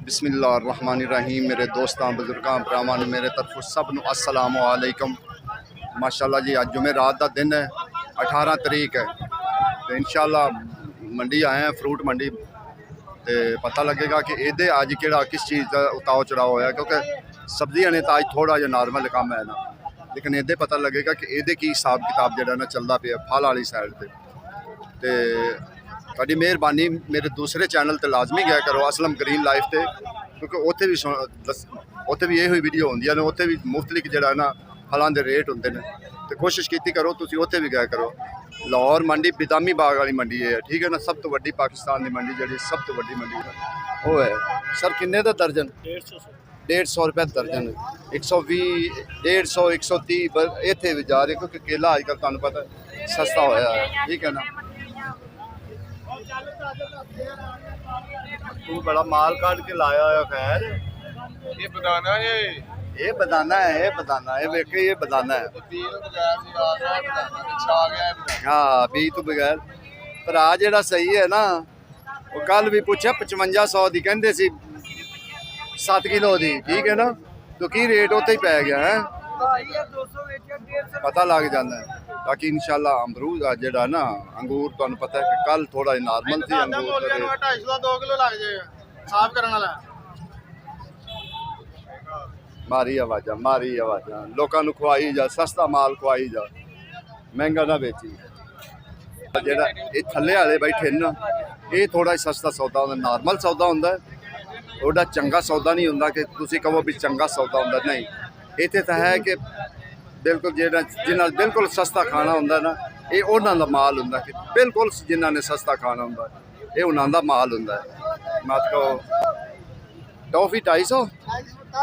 बिस्मिल्लाहिर्रहमानिर्रहीम। मेरे दोस्तों बजुर्गों भरावां मेरे तरफों सब नूं अस्सलाम वालेकुम। माशाअल्लाह जी अज जुमेरात का दिन है, 18 तरीक है। तो इंशाअल्लाह मंडी आए हैं, फ्रूट मंडी। तो पता लगेगा कि ये अज कि किस चीज़ का उताव चढ़ाव होया, क्योंकि सब्जियां ने तो अज थोड़ा जहा नॉर्मल काम है ना, लेकिन ये पता लगेगा कि ये की हिसाब किताब जो ना चलता पे फल वाली साइड पर। तो थोड़ी मेहरबानी मेरे दूसरे चैनल तो लाजमी गया करो, असलम ग्रीन लाइफ से, क्योंकि उत्थे भी यही वीडियो होंगे ने, उत्थे भी मुफ्तलिफ जो ना फलों के रेट होंगे ने। तो कोशिश की करो तुम उत्थे भी गया करो। लाहौर मंडी बिदामी बाग वाली मंडी है, ठीक है ना, सब तो वड्डी पाकिस्तान की मंडी जी, सब तो वड्डी मंडी है वो है। सर किन्ने दा दर्जन? 150 रुपये दर्जन, 120, 150, 130 इतने भी जा रहे, क्योंकि केला अजकल तुहानू पता सस्ता होया है, ठीक है ना। तू बड़ा माल काट के लाया है। खैर ये बनाना है, ये बनाना है, ये बनाना है, वेखे ये बनाना है। हाँ भी तो बगैर पर आ जेड़ा सही है ना, वो कल भी पूछा 5500 की कहते सी 7 किलो की, ठीक है ना। तो की रेट उत्ते ही पै गया है, पता लग जाता है। बाकी इंशाल्लाह अमरूद जेड़ा ना अंगूर तुहानू पता है कि कल थोड़ा नॉर्मल थी अंगूर 2 किलो लग जाएगा साफ करने वाला। मारी आवाजा लोगों को खुआई जा, सस्ता माल खुआई जा, महंगा ना बेची। जेड़ा ये थल्ले वाले बैठे ना, ये थोड़ा सस्ता सौदा होंदा, नॉर्मल सौदा होंदा है, थोड़ा चंगा सौदा नहीं होंदा कि तुसी कहो भी चंगा सौदा होंदा। नहीं, इत्थे तो है कि बिल्कुल जिन्हें बिल्कुल सस्ता खाना होंदा ना, ये उन्हां दा माल होंदा कि बिल्कुल जिन्हां ने सस्ता खाना होंदा ये उन्हां दा माल होंदा है। मत कहो टॉफी 250,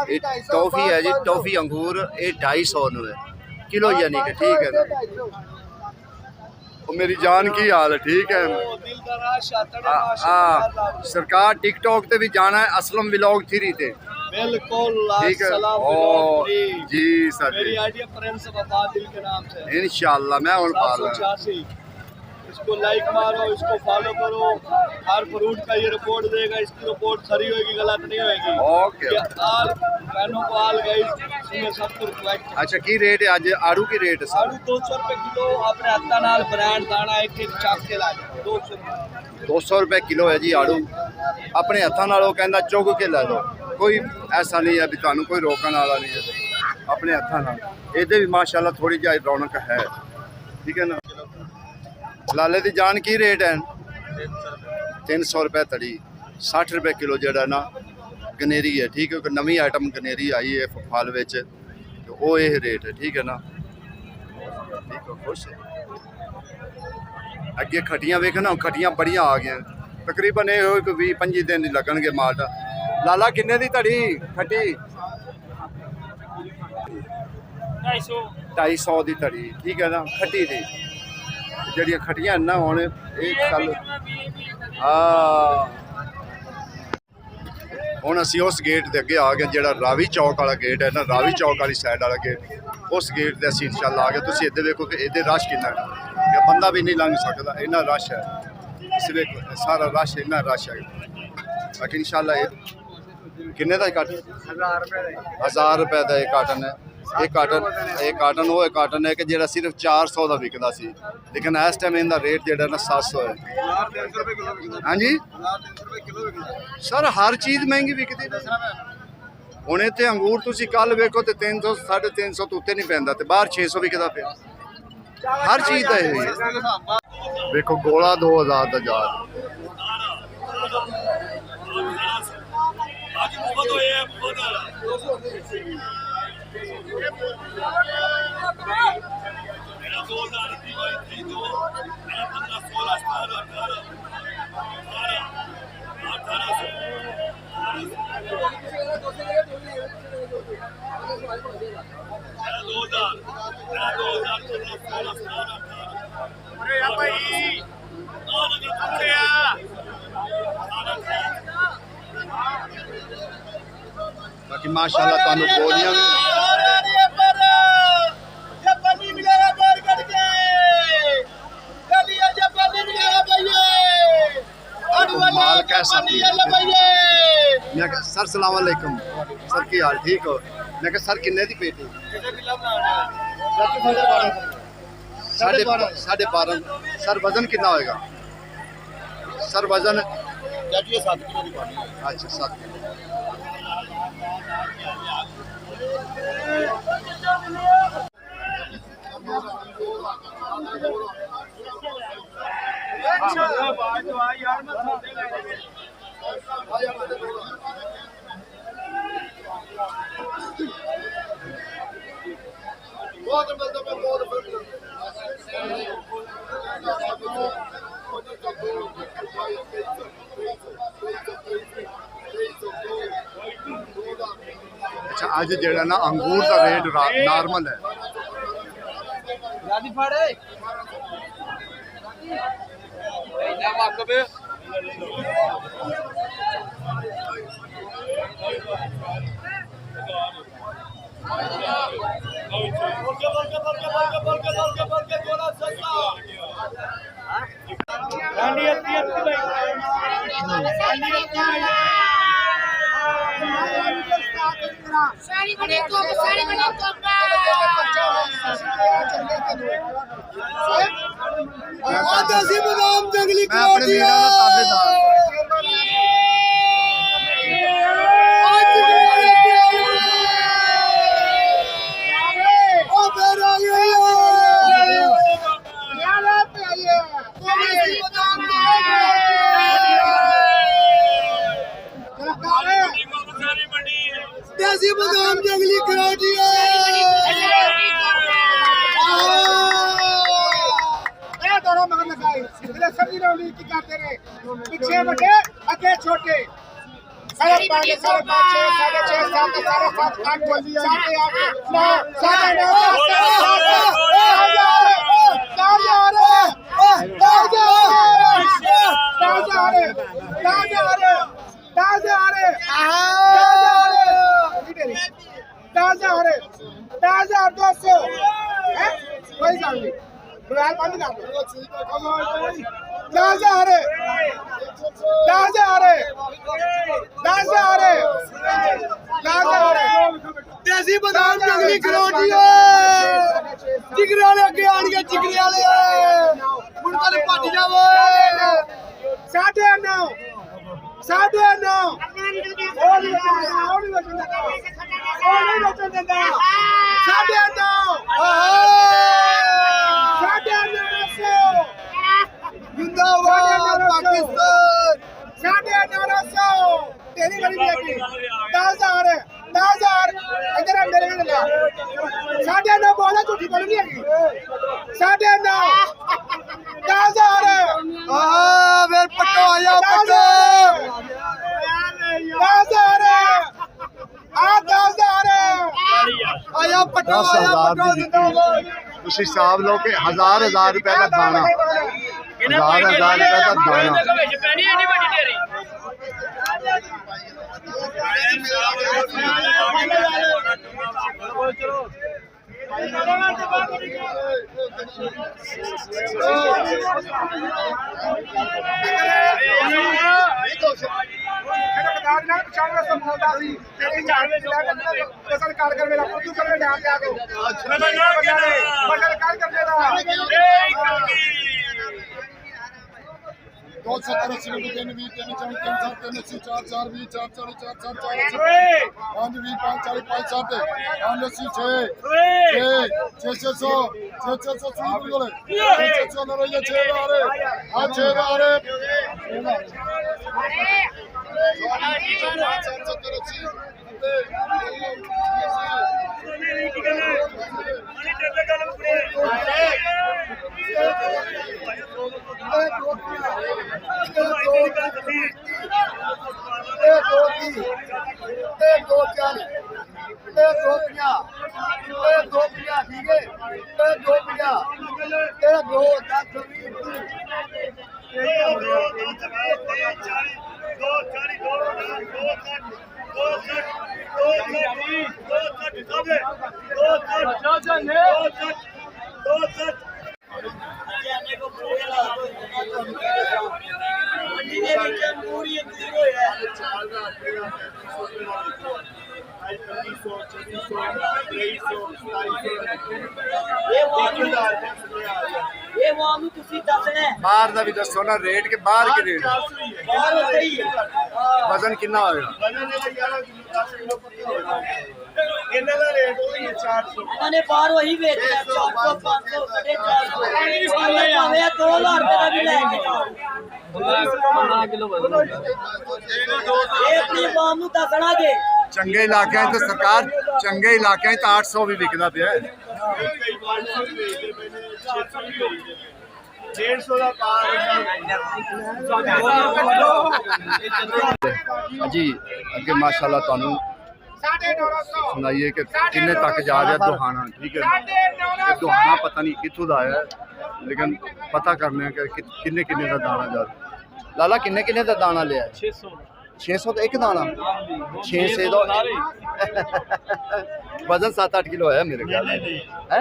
ये टॉफी है जी, टॉफी अंगूर ये 250 है किलो, यानी कि ठीक है ना। वो मेरी जान की हाल है, ठीक है। सरकार टिकटॉक ते भी जाना है, असलम व्लॉग 3 ते बिल्कुल, ठीक है। जी सर, मेरी आईडी प्रिंस वफा दिल के नाम से इंशाल्लाह मैं और पाल। इसको लाइक मारो, इसको फॉलो करो। हर फ्रूट का ये रिपोर्ट देगा, इसकी रिपोर्ट सही होगी, गलत नहीं होगी। ओके अच्छा, की रेट है आज आड़ू की रेट? आड़ू 200 रुपए किलो, अपने हत्था नाल ब्रांड दाना एक चाक के ला 200 रुपए किलो है जी आड़ू, अपने हत्था नाल कहना चुग के लै लो। कोई ऐसा नहीं है भी तुहानू कोई रोकने वाला नहीं है, अपने हत्था नाल। ये भी माशाल्लाह थोड़ी जी रौनक है, ठीक है ना। लाले की जान की रेट है? 300 रुपए तड़ी, 60 रुपए किलो जड़ा ना गनेरी है, ठीक है। क्योंकि नवी आइटम गनेरी आई है फल विच, तो वो ये रेट है, ठीक है ना। ठीक है, खुश है। अगे खटियां वेखना, खटियां बड़ियां आ गई, तकरीबन ये 20-25 दिन लगनगे माल्टा। लाला किन्ने दी धड़ी खटी? 250 की धड़ी, ठीक है ना। खटी दी जड़ियाँ खटियां ना हुण एक साल हुण असीं उस गेट के अगे आ गए, जो रावी चौक वाला गेट है ना, रावी चौक वाली साइड वाला गेट, उस गेट से असीं इंशाल्लाह आ गए। तुसीं इधर देखो कि इधर रश कितना है, बंदा भी नहीं लंघ सकता, इन्ना रश है। इस वेखो सारा रश, इन्ना रश है। बाकी इंशाल्लाह किन्ने का काटन? 1000 रुपए का एक काटन है। एक काटन वो काटन है कि जो सिर्फ 400 का विकता सी, लेकिन इस टाइम इनका रेट जो ना 700 है। हाँ जी सर, हर चीज़ महंगी विकती हूँ। इतने अंगूर तुम कल वेखो तो 300 350 तो उत्ते नहीं पैंदा, तो बाहर 600 विकता पे। हर चीज़ का यही देखो, गोला 2000 का जार, बाकी माशाल्लाह तुहानू गोलियां माल कैसा मैं कहा सर सलाम अलैकुम सर की हाल ठीक हो मैं कहा सर किन्ने दी पेटी साढ़े 12 सर वजन कितना होएगा सर वजन अच्छा 7 किलो अच्छा आज जेड़ा ना अंगूर का रेट नॉर्मल है सारी बड़ी कोप देसी बादाम जंगली मैं अपने मीडिया का ताबेदार देसी बादाम जंगली कराटी दोनों मगन लगाए सब्जी रौली की करते रहे पीछे बड़े आगे छोटे 5.5 6.5 6.5 7 8 देसी बादाम जंगली खरोटी जिगरे वाले अगे आन गए जिगरे वाले मुंडा ने भज जावो 9.5 जिंदाबाद पाकिस्तान 950 तेरी बड़ी बेटी 10,000 इधर मेरे भी लगा 9.5 बोला झूठी बोल नहीं है 9.5 10,000 फिर पट्टो आया पट्टो 10,000 आया पट्टो 10,000 उस हिसाब लो कि 1000 रुपए का दाना 1000 रुपए का दाना दो 70 80 90 3 20 3 40 3 7 3 80 4 4 20 4 40 4 7 4 5 20 5 40 5 7 5 80 6 6 600 बोले 600 ना रही 6 आ रहे हां 6 आ रहे पूरी ਇਹ ਵਾਮ ਨੂੰ ਤੁਸੀਂ ਦੱਸਣਾ ਹੈ ਬਾਹਰ ਦਾ ਵੀ ਦੱਸੋ ਨਾ ਰੇਟ ਕਿ ਬਾਹਰ ਕੀ ਰੇਟ ਬਾਹਰ ਉੱਤੇ ਹੀ ਹੈ ਵਜ਼ਨ ਕਿੰਨਾ ਹੋਏਗਾ ਇਹਨਾਂ ਦਾ ਰੇਟ ਉਹ ਹੀ ਹੈ 400 ਉਹਨਾਂ ਨੇ ਬਾਹਰ ਉਹੀ ਵੇਚਿਆ 400 500 450 ਭਾਵੇਂ 2000 ਰੁਪਏ ਦਾ ਵੀ ਲੈ ਕੇ ਜਾਓ ਇਹ ਆਪਣੀ ਵਾਮ ਨੂੰ ਦੱਸਣਾ ਜੇ ਚੰਗੇ ਇਲਾਕਿਆਂ 'ਚ ਤਾਂ ਸਰਕਾਰ ਚੰਗੇ ਇਲਾਕਿਆਂ 'ਚ ਤਾਂ 800 ਵੀ ਵਿਕਦਾ ਪਿਆ ਹੈ। ਕਈ 500 ਵੀ ਵੇਚਦੇ ਪਏ ਨੇ 600 ਵੀ ਵੇਚਦੇ ਪਏ 150 ਦਾ ਪਾਰ ਜੀ ਅੱਗੇ ਮਾਸ਼ਾਅੱਲਾ ਤੁਹਾਨੂੰ ਸੁਣਾਈਏ ਕਿ ਕਿੰਨੇ ਤੱਕ ਜਾ ਰਿਹਾ ਦੁਹਾਣਾ ਠੀਕ ਹੈ ਇਹ ਦੁਹਾਣਾ ਪਤਾ ਨਹੀਂ ਕਿੱਥੋਂ ਦਾ ਆਇਆ ਹੈ, ਲੇਕਿਨ ਪਤਾ ਕਰਨੇ ਕਿ ਕਿੰਨੇ ਕਿੰਨੇ ਦਾ ਦਾਣਾ ਜਾ ਰਿਹਾ। ਲਾਲਾ ਕਿੰਨੇ ਕਿੰਨੇ ਦਾ ਦਾਣਾ ਲਿਆ 600 ਦਾ ਇੱਕ ਦਾਣਾ 600 ਦਾ वजन 7-8 किलो है मेरे ख्याल में है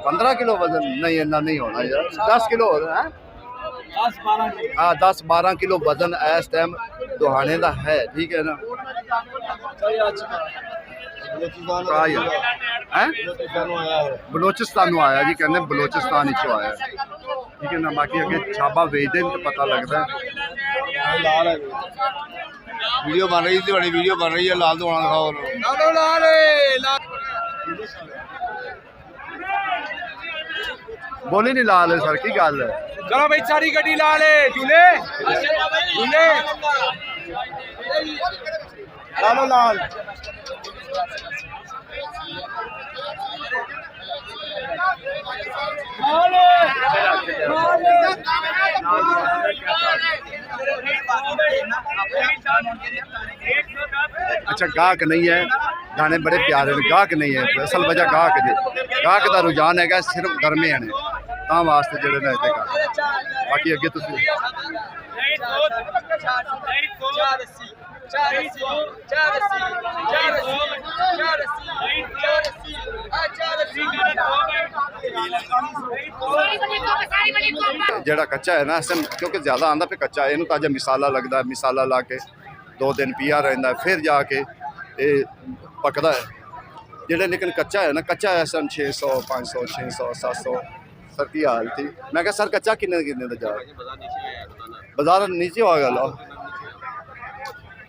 15 किलो वजन नहीं इतना नहीं होना यार 10 किलो हो रहा है हाँ 10-12 किलो वजन इस टाइम दुहाने का है ठीक है ना बलोचिस्तान आया जी कहते बलोचिस्तान आया ठीक है ना बाकी अगे छाबा बेचते तो पता लगता है वीडियो बन रही थी बड़ी वीडियो बन रही है लाल दुआना दिखाओ बोली नहीं लाल है सर की गल है चलो भाई सारी गड्डी लाल है झूले झूले लालो लाल अच्छा गाहक नहीं है गाने बड़े प्यारे ने गाहक नहीं है असल वजह गाहक जी गाहक का रुझान है सिर्फ गर्मे ने ਤਾਂ ਵਾਸਤੇ ਜਿਹੜੇ ਨੇ ਇੱਥੇ ਕਰ ਬਾਕੀ ਅੱਗੇ ਤੁਸੀਂ ਜਿਹੜਾ ਕੱਚਾ ਹੈ ਨਾ ਅਸਲ ਕਿਉਂਕਿ ਜ਼ਿਆਦਾ ਆਂਦਾ ਫਿਰ ਕੱਚਾ ਇਹਨੂੰ ਤਾਂ ਜੇ ਮਸਾਲਾ ਲੱਗਦਾ ਮਸਾਲਾ ਲਾ ਕੇ 2 ਦਿਨ ਪਿਆ ਰਹਿੰਦਾ ਫਿਰ ਜਾ ਕੇ ਇਹ ਪੱਕਦਾ ਹੈ ਜਿਹੜੇ ਲੇਕਿਨ ਕੱਚਾ ਹੈ ਨਾ ਕੱਚਾ ਹੈ ਸਨ 600 500 600 700 सर की हाल थी मैं क्या सर कच्चा किन्ने किन्ने दा जा बाजार नीचे हो गया लो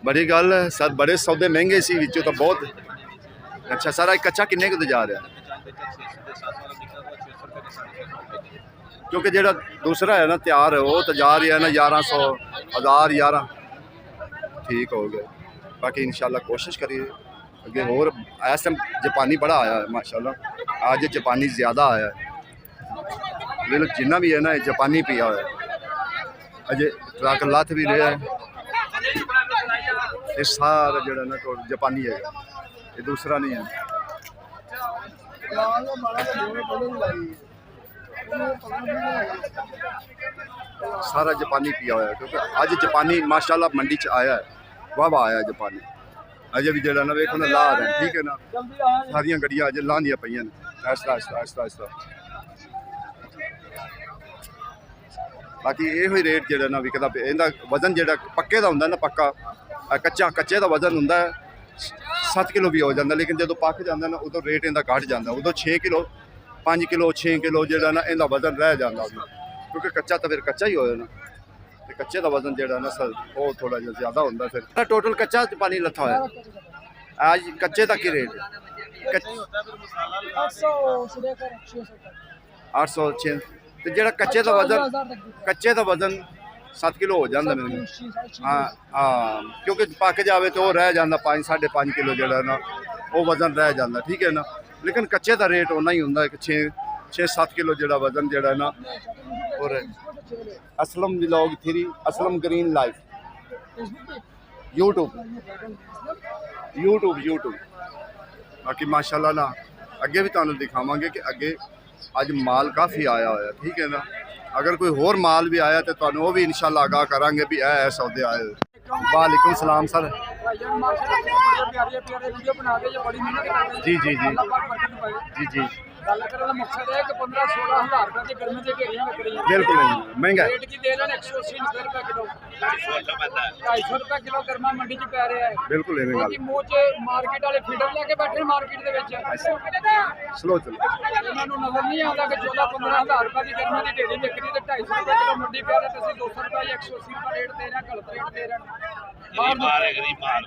बड़ी गल है सर बड़े सौदे महंगे सी विचों तो बहुत अच्छा सर कच्चा किन्ने को जा रहा क्योंकि जेड़ा दूसरा है ना तैयार है वो तो जा रहा है ना 1100 1000 11 ठीक हो गए बाकी इंशाल्लाह कोशिश करिए अगे और ऐसा जापानी बड़ा आया है माशाल्लाह आज जापानी ज़्यादा आया है जिन्ना भी है ना जापानी पिया हुआ अजे ट्रक लथ भी रहा है ये सारा जड़ा ना तो जापानी है ये दूसरा नहीं है सारा जापानी पिया हुआ है क्योंकि अज जापानी माशाल्लाह मंडी च आया है वाह आया जापानी अजे भी जड़ा ना वेखो ना ला रहे ठीक है ना सारिया गड्डियां अजे लांदियां पईयां आहिस्ता आहिस्ता आहिस्ता आहिस्ता बाकी ये रेट जो ना विकता इहदा वजन जो पक्के का होंगे ना पक्का कच्चा कच्चे का वजन होंगे 7 किलो भी हो जाता लेकिन जो पक जाता ना उदों रेट इहदा घट जाता उदों 6 किलो 5 किलो 6 किलो जो ना इहदा वजन रह जाता क्योंकि कच्चा तो फिर कच्चा ही हो ना तो कच्चे का वजन जो ना सर वो थोड़ा जिहा ज़्यादा होंगे फिर टोटल कच्चा पानी लथा होया आज कच्चे का की रेट 800 6 तो जो कच्चे का वजन 7 किलो हो जाता मेरे हाँ हाँ क्योंकि पक जाए तो रह जाता 5-5.5 किलो जो ना वो वजन रह जाता ठीक है ना लेकिन कच्चे का रेट उन्ना ही होंगे 6-7 किलो जो वजन जो ना और Aslam vlog 3 Aslam green life YouTube बाकी माशाल्लाह ना अगे भी तुहानू दिखावांगे कि अगे अज माल काफ़ी आया होया ठीक है ना अगर कोई होर माल भी आया तो तुहानू वो भी इंशाल्लाह आगाह करांगे भी ऐ सौदे आए वालेकुम सलाम सर जी जी जी जी जी ਗੱਲ ਕਰਨ ਦਾ ਮਕਸਦ ਹੈ ਕਿ 15-16 ਹਜ਼ਾਰ ਰੁਪਏ ਦੀ ਗਰਮੀ ਦੇ ਘੇਰੀਆਂ ਵਿਕ ਰਹੀਆਂ ਬਿਲਕੁਲ ਨਹੀਂ, ਮਹਿੰਗਾ ਹੈ। ਰੇਟ ਕੀ ਦੇ ਰਹੇ ਨੇ 180 ਰੁਪਏ ਕਿਲੋ 250 ਰੁਪਏ ਕਿਲੋ ਗਰਮਾ ਮੰਡੀ 'ਚ ਪੈ ਰਿਹਾ ਹੈ। ਬਿਲਕੁਲ ਐਵੇਂ ਗੱਲ ਕਿਉਂਕਿ ਮੂੰਹ 'ਚ ਮਾਰਕੀਟ ਵਾਲੇ ਫੀਡਰ ਲੈ ਕੇ ਬੈਠੇ ਮਾਰਕੀਟ ਦੇ ਵਿੱਚ ਸਲੋ ਚਲੋ। ਇਹਨਾਂ ਨੂੰ ਨਜ਼ਰ ਨਹੀਂ ਆਉਂਦਾ ਕਿ 14-15 ਹਜ਼ਾਰ ਰੁਪਏ ਦੀ ਗਰਮੀ ਦੀ ਢੇਰੀ ਵਿਕਰੀ ਤੇ 250 ਰੁਪਏ ਕਿਲੋ ਮੰਡੀ ਪੈ ਰਿਹਾ ਤੇ ਅਸੀਂ 200 ਰੁਪਏ ਜਾਂ 180 ਰੁਪਏ ਰੇਟ ਦੇ ਰਹੇ ਹਾਂ, ਗਲਤ ਰੇਟ ਦੇ ਰਹੇ ਹਾਂ।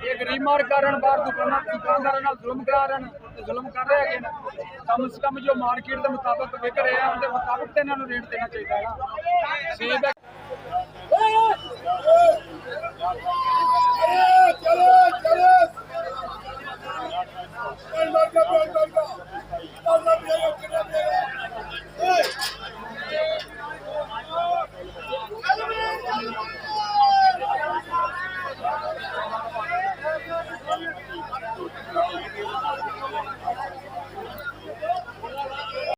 ਇਹ ਗਰੀਬ ਮਾਰ ਕਾਰਨ ਬਾਹਰ ਦੁਕਾਨਦਾਰਾਂ ਨਾਲ ਜ਼ੁਲਮ ਕਰਾ ਰਹੇ ਨੇ ਤੇ ਜ਼ੁਲਮ ਕਰ ਰਹੇ ਹੈਗੇ ਨੇ। ਕਮ ਸੇ ਕਮ ਜੋ ਮਾਰਕੀਟ ਦੇ ਮੁਤਾਬਕ ਵਿਕ ਰਹੇ ਆ ਉਹਦੇ ਮੁਤਾਬਕ ਤੇ ਇਹਨਾਂ ਨੂੰ ਰੇਟ ਦੇਣਾ ਚਾਹੀਦਾ ਹੈ ਨਾ। ਸੇਬ